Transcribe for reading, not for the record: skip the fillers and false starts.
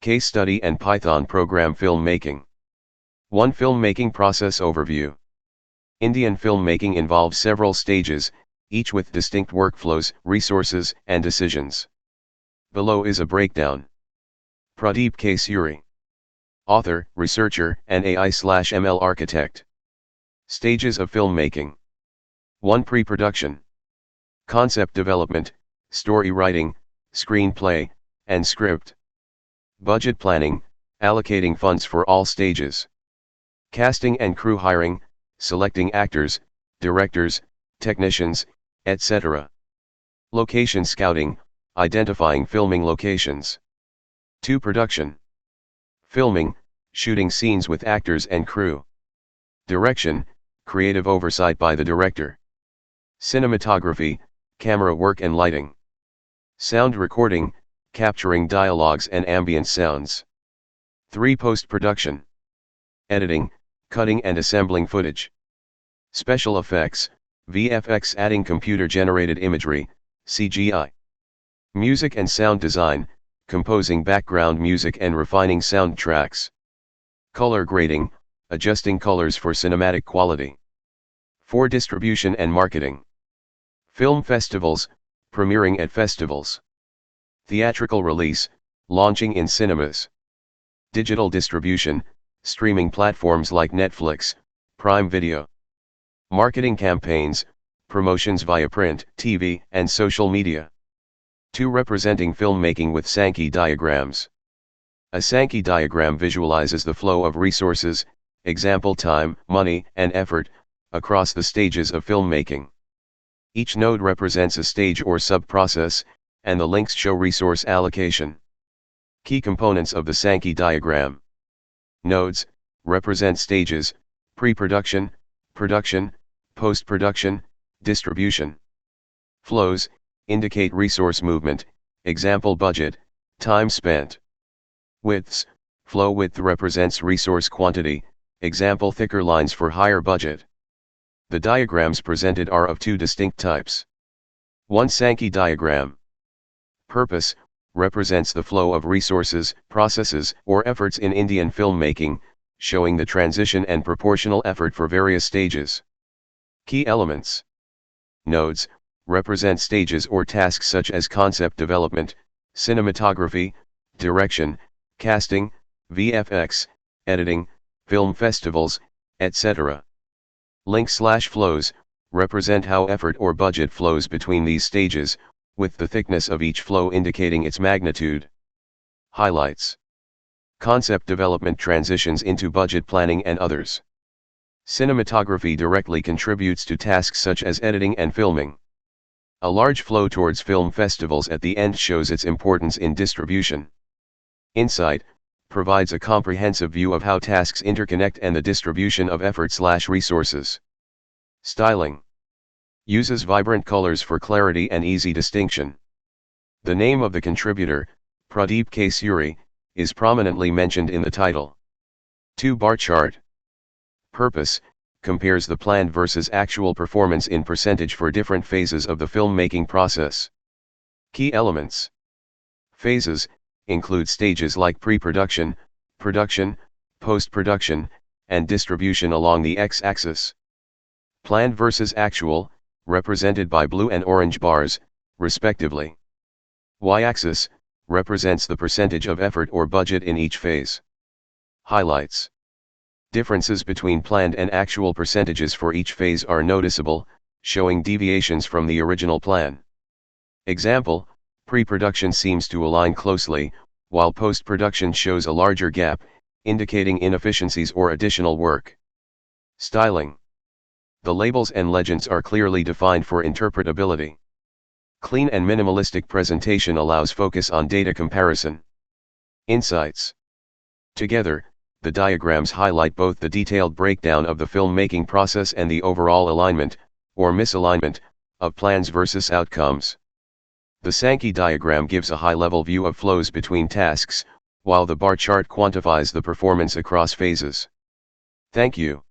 Case study and Python program filmmaking. 1. Filmmaking process overview. Indian filmmaking involves several stages, each with distinct workflows, resources, and decisions. Below is a breakdown. Pradeep K. Suri. Author, researcher, and AI/ML architect. Stages of filmmaking. 1. Pre-production. Concept development, story writing, screenplay, and script. Budget planning, allocating funds for all stages. Casting and crew hiring, selecting actors, directors, technicians, etc. Location scouting, identifying filming locations. 2. Production. Filming, shooting scenes with actors and crew. Direction, creative oversight by the director. Cinematography, camera work and lighting. Sound recording, capturing dialogues and ambient sounds. 3. Post-production. Editing, cutting and assembling footage. Special effects, VFX adding computer-generated imagery, CGI. Music and sound design, composing background music and refining soundtracks. Color grading, adjusting colors for cinematic quality. 4. Distribution and marketing. Film festivals, premiering at festivals. Theatrical release, launching in cinemas. Digital distribution, streaming platforms like Netflix, Prime Video. Marketing campaigns, promotions via print, TV, and social media. 2. Representing filmmaking with Sankey diagrams. A Sankey diagram visualizes the flow of resources, example time, money, and effort, across the stages of filmmaking. Each node represents a stage or sub-process, and the links show resource allocation. Key components of the Sankey diagram. Nodes represent stages: pre-production, production, post-production, distribution. Flows indicate resource movement, example budget, time spent. Widths, flow width represents resource quantity, example thicker lines for higher budget. The diagrams presented are of 2 distinct types. 1. Sankey diagram. Purpose represents the flow of resources, processes, or efforts in Indian filmmaking, showing the transition and proportional effort for various stages. Key elements. Nodes represent stages or tasks such as concept development, cinematography, direction, casting, VFX, editing, film festivals, etc. Links/flows represent how effort or budget flows between these stages, with the thickness of each flow indicating its magnitude. Highlights. Concept development transitions into budget planning and others. Cinematography directly contributes to tasks such as editing and filming. A large flow towards film festivals at the end shows its importance in distribution. Insight provides a comprehensive view of how tasks interconnect and the distribution of effort/resources. Styling uses vibrant colors for clarity and easy distinction. The name of the contributor, Pradeep K. Suri, is prominently mentioned in the title. 2. Bar chart. Purpose compares the planned versus actual performance in percentage for different phases of the filmmaking process. Key elements. Phases include stages like pre-production, production, post-production, and distribution along the x-axis. Planned versus actual, represented by blue and orange bars, respectively. Y-axis represents the percentage of effort or budget in each phase. Highlights. Differences between planned and actual percentages for each phase are noticeable, showing deviations from the original plan. Example, pre-production seems to align closely, while post-production shows a larger gap, indicating inefficiencies or additional work. Styling. The labels and legends are clearly defined for interpretability. Clean and minimalistic presentation allows focus on data comparison. Insights. Together, the diagrams highlight both the detailed breakdown of the filmmaking process and the overall alignment, or misalignment, of plans versus outcomes. The Sankey diagram gives a high-level view of flows between tasks, while the bar chart quantifies the performance across phases. Thank you.